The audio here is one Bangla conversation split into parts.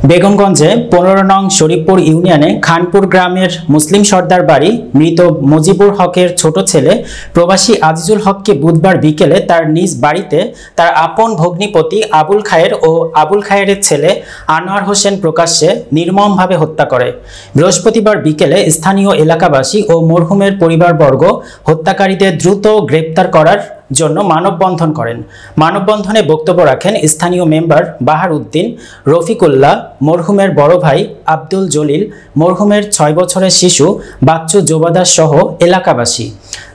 বেগমগঞ্জে 15 নং শরীফপুর ইউনিয়নে খানপুর গ্রামের মুসলিম সর্দার বাড়ি মৃত মুজিবুর হকের ছোট ছেলে প্রবাসী আজিজুল হককে বুধবার বিকেলে তার নিজ বাড়িতে তার আপন ভগ্নিপতি আবুল খায়ের ও আবুল খায়েরের ছেলে আনোয়ার হোসেন প্রকাশ্যে নির্মমভাবে হত্যা করে। বৃহস্পতিবার বিকেলে স্থানীয় এলাকাবাসী ও মরহুমের পরিবারবর্গ হত্যাকারীদের দ্রুত গ্রেপ্তার করার জন্য মানববন্ধন করেন। মানববন্ধনে বক্তব্য রাখেন স্থানীয় মেম্বার বাহার উদ্দিন, রফিকুল্লাহ, মরহুমের বড় ভাই আব্দুল জলিল, মরহুমের 6 বছরের শিশু বাচ্চু জোবাদার সহ এলাকাবাসী।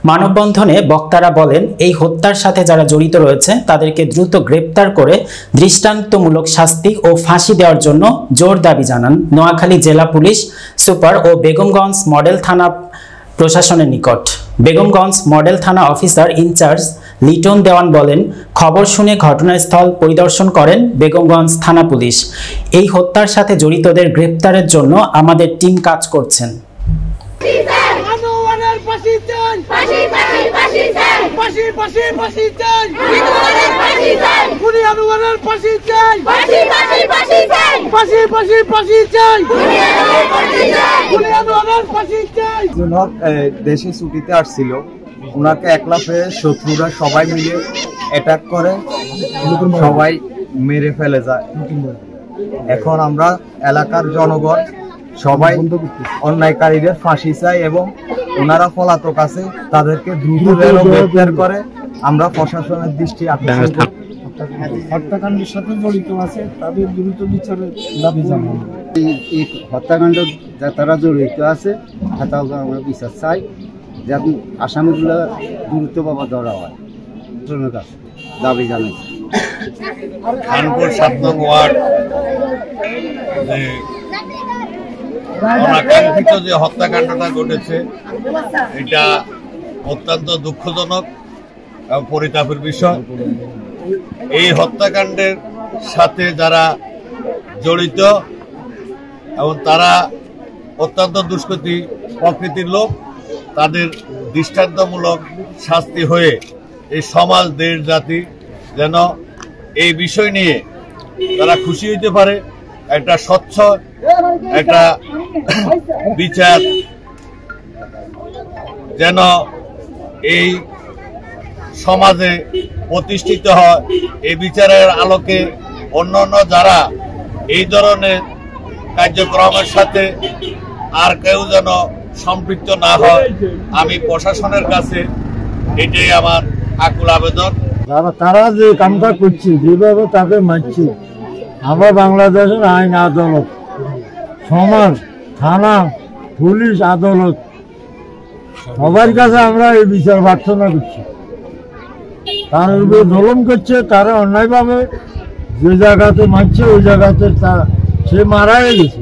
মানববন্ধনে বক্তারা বলেন, এই হত্যার সাথে যারা জড়িত রয়েছে তাদেরকে দ্রুত গ্রেপ্তার করে দৃষ্টান্তমূলক শাস্তি ও ফাঁসি দেওয়ার জন্য জোর দাবি জানান নোয়াখালী জেলা পুলিশ সুপার ও বেগমগঞ্জ মডেল থানা প্রশাসনের নিকট। বেগমগঞ্জ মডেল থানা অফিসার ইনচার্জ লিটন দেওয়ান বলেন, খবর শুনে ঘটনাস্থল পরিদর্শন করেন বেগমগঞ্জ থানা পুলিশ। এই হত্যার সাথে জড়িতদের গ্রেপ্তারের জন্য আমাদের টিম কাজ করছেন। দেশে ছুটিতে আসছিল, ওনাকে একলা পেয়ে শত্রুরা সবাই মিলে অ্যাটাক করে, সবাই মেরে ফেলে যায়। এখন আমরা এলাকার জনগণ সবাই অন্যায়কারীদের ফাঁসি চাই এবং ওনারা পলাতক আছে, তাদেরকে দ্রুত গ্রেপ্তার করে আমরা প্রশাসনের দৃষ্টি আকর্ষণ করি। হত্যাকাণ্ডের সাথে জড়িত আছে তাদের দ্রুত বিচারের দাবি জানাই। এই হত্যাকাণ্ড যারা জড়িত আছে তাদেরকে আমরা বিচার চাই, যাতে আসামিগুলো দ্রুতভাবে ধরা হয়, কাছে দাবি জানাই। খানপুর 7 নং ওয়ার্ড অনাকাঙ্ক্ষিত যে হত্যাকাণ্ডটা ঘটেছে, এটা অত্যন্ত দুঃখজনক এবং পরিতাপের বিষয়। এই হত্যাকাণ্ডের সাথে যারা জড়িত এবং তারা অত্যন্ত দুষ্কৃতী প্রকৃতির লোক, তাদের দৃষ্টান্তমূলক শাস্তি হয়ে এই সমাজ, দেশ, জাতি যেন এই বিষয় নিয়ে তারা খুশি হইতে পারে। একটা স্বচ্ছ একটা বিচার যেন এই সমাজে প্রতিষ্ঠিত হয়, এই বিচারের আলোকে অন্যান্য যারা এই ধরনের কার্যক্রমের সাথে আর কেউ যেন সম্পৃক্ত না হয়, আমি প্রশাসনের কাছে এটাই আমার আকুল আবেদন। তারা যে কামটা করছে, যেভাবে তাকে মারছে, আমরা বাংলাদেশের আইন, আদালত, সমাজ, থানা, পুলিশ, আদালত সবার কাছে আমরা এই বিচার প্রার্থনা করছি। তার উপরে জুলুম করছে, তারা অন্যায়ভাবে যে জায়গাতে মারছে ওই জায়গাতে সে মারাই গেছে।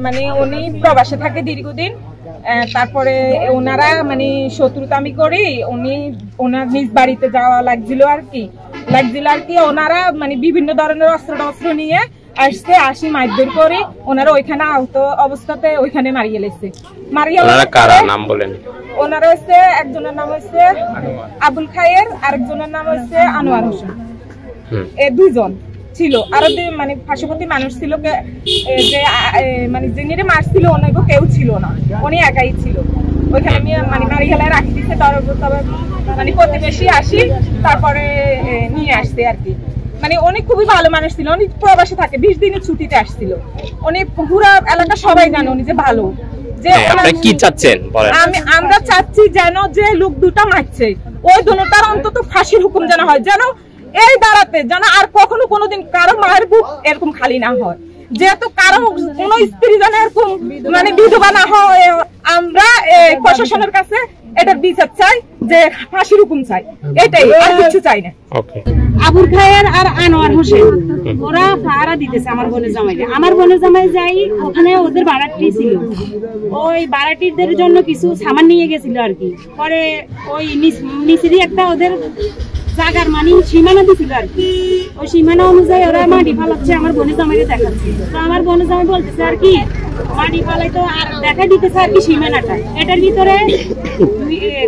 মানে উনি প্রবাসে থাকে দীর্ঘদিন, তারপরে ওনারা মানে শত্রুতামি করি উনি ওনার নিজ বাড়িতে যাওয়া লাগছিল আর কি ওনারা মানে বিভিন্ন ধরনের অস্ত্র নিয়ে আসি মারধর করে ওনারা ওইখানে আহত অবস্থাতে ওইখানে মারিয়ে লেছে। ওনারা হচ্ছে একজনের নাম হচ্ছে আবুল খায়ের, আরেকজনের নাম হচ্ছে আনোয়ার হোসেন। এই দুইজন ছিল, আরো মানে পার্শ্ববর্তী মানুষ ছিল, যে মানে যিনি মারছিল অনেক কেউ ছিল না, উনি একাই ছিল। ওইখানে মানে মারি গেলে রাখি দিচ্ছে, তবে মানে প্রতিবেশী আসি তারপরে নিয়ে আসছে আর কি। মানে উনি খুবই ভালো মানুষ ছিল, উনি প্রবাসে থাকে, 20 দিনের ছুটিতে আসছিল। উনি পুরো এলাকা সবাই জানে উনি যে ভালো। যে কি চাচ্ছেন? আমরা চাচ্ছি যেন যে লোক দুটা মারছে ওই দুটার অন্তত ফাঁসির হুকুম যেন হয়, যেন এই দাঁড়াতে যেন আর কখনো কোনোদিন কারো মায়ের বুক এরকম খালি না হয়, যেহেতু কারো কোন স্ত্রী যেন এরকম মানে বিধবা না হয়। আমরা প্রশাসনের কাছে এটার বিচার চাই, যে ফাঁসির হুকুম চাই, এটাই, আর কিছু চাই না। আবুল খায়ের আর আনোয়ার হোসেন ওরা ভাড়া দিতেছে আমার বোনের জামাই যাই, ওখানে ওদের ভাড়াটি ছিল, ওই ভাড়াটিদের জন্য কিছু সামান নিয়ে গেছিল আর কি। পরে ওই নিচে একটা ওদের জাগার মানে সীমানা দিছিল আর কি। ওই সীমানা অনুযায়ী ওরা মাটি ফালাচ্ছে, আমার বোনের জামাইকে দেখাচ্ছে। তো আমার বোনের জামাই বলতেছে আর কি মাটি ফালাই তো আর দেখা দিতেছে আর কি সীমানাটা। এটার ভিতরে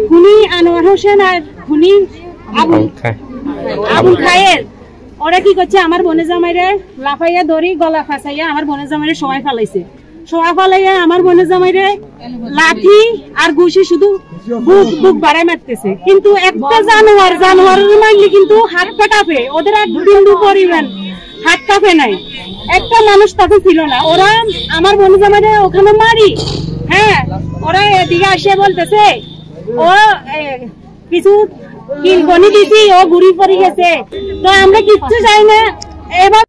খুনি আনোয়ার হোসেন আর খুনি আবুল খায়ের ওরা কি করছে, আমার বোনের জামাইরে লাফাইয়া দড়ি গলা ফাঁসাইয়া আমার বোনের জামাইরে সবাই ফালাইছে। সবাই ফালাইয়া আমার বোনের জামাইরে লাঠি আর ঘুষি শুধু বুক বাড়াই মারতেছে। কিন্তু একটা জানোয়ার মারলে কিন্তু হাত পা কাঁপে, ওদের এক বিন্দু পরিমাণ হাত কাঁপে নাই। একটা মানুষ তাকে ছিল না। ওরা আমার বোনের জামাইরে ওখানে মারি, হ্যাঁ ওরা এদিকে আসে বলতেছে ও কিছু কিলকনি দিছি, ও ঘুরি পড়ে গেছে। তো আমরা কিচ্ছু চাই না এবার।